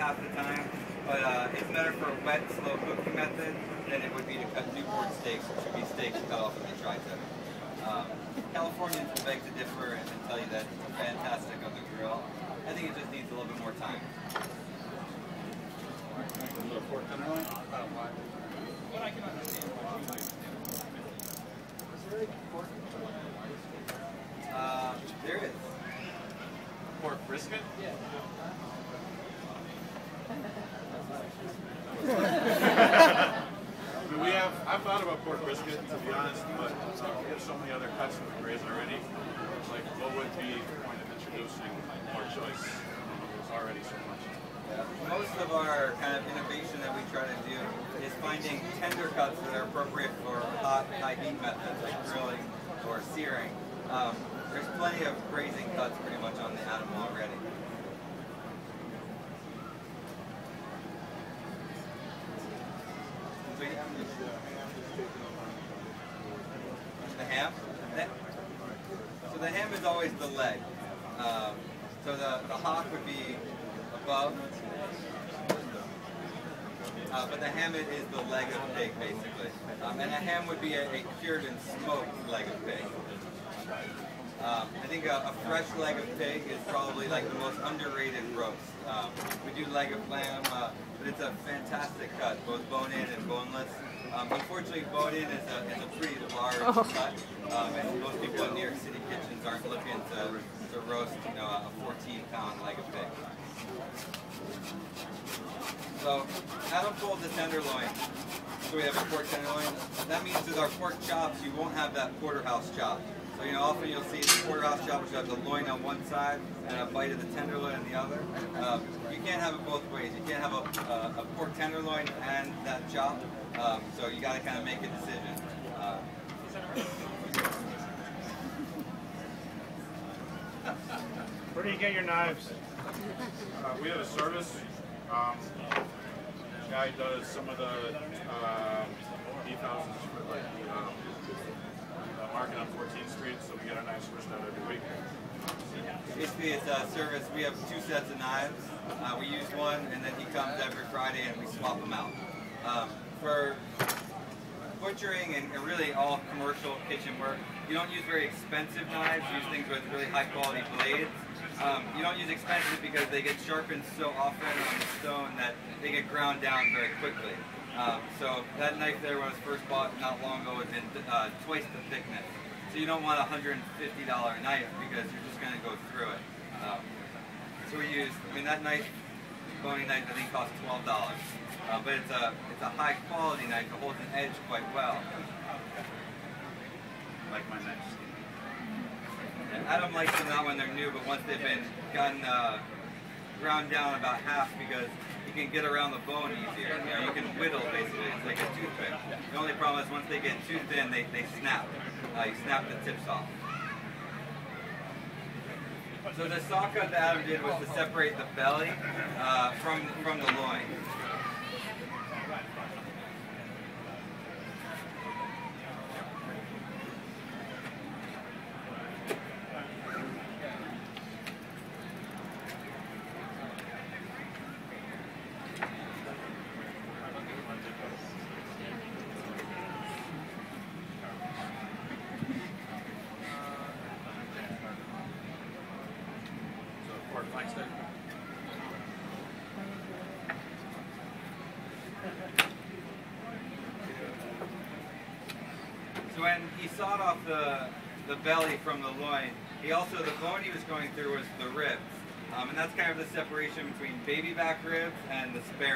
half the time, but it's better for a wet, slow cooking method than it would be to cut Newport steaks, which would be steaks cut off with a tri-tip. Californians will beg to differ and tell you that it's fantastic on the grill. I think it just needs a little bit more time. A little pork tenderloin? What I can understand. There is. Pork brisket? Yeah. I've thought about pork brisket, to be honest, but we have so many other cuts that we raise already. It's like, what would be the point of introducing more choice? There's already so much. Yeah. Most of our kind of innovation that we try to do is finding tender cuts that are appropriate for hot, high heat methods like grilling or searing. There's plenty of grazing cuts pretty much on the animal already. The ham? So the ham is always the leg. So the hock would be above, but the ham is the leg of pig basically. And a ham would be a cured and smoked leg of pig. I think a fresh leg of pig is probably like the most underrated roast. We do leg of lamb, but it's a fantastic cut, both bone-in and boneless. Unfortunately, bone-in is a pretty large cut, and most people in New York City kitchens aren't looking to roast, a 14-pound leg of pig. So, Adam pulled the tenderloin. So we have a pork tenderloin. That means with our pork chops, you won't have that porterhouse chop. So often you'll see the porterhouse chop, which has the loin on one side and a bite of the tenderloin on the other. You can't have it both ways. You can't have a pork tenderloin and that chop. So you got to kind of make a decision. Where do you get your knives? We have a service. Guy does some of the beef houses for market on 14th Street, so we get our knives switched out every week. Basically, it's a service. We have 2 sets of knives. We use one, and then he comes every Friday, and we swap them out. For butchering and really all commercial kitchen work, you don't use very expensive knives. You use things with really high-quality blades. You don't use expensive because they get sharpened so often on the stone that they get ground down very quickly. So that knife there, when it was first bought not long ago, was in twice the thickness. So you don't want a $150 knife because you're just going to go through it. So we use, that knife, boning knife, I think costs $12. But it's a high quality knife. It holds an edge quite well. Like my knives. Adam likes them not when they're new, but once they've been gotten ground down about half, because you can get around the bone easier. You can whittle basically. It's like a toothpick. The only problem is once they get too thin, they snap. You snap the tips off. So the saw cut that Adam did was to separate the belly from the loin. So when he sawed off the belly from the loin, the bone he was going through was the ribs. And that's kind of the separation between baby back ribs and the spare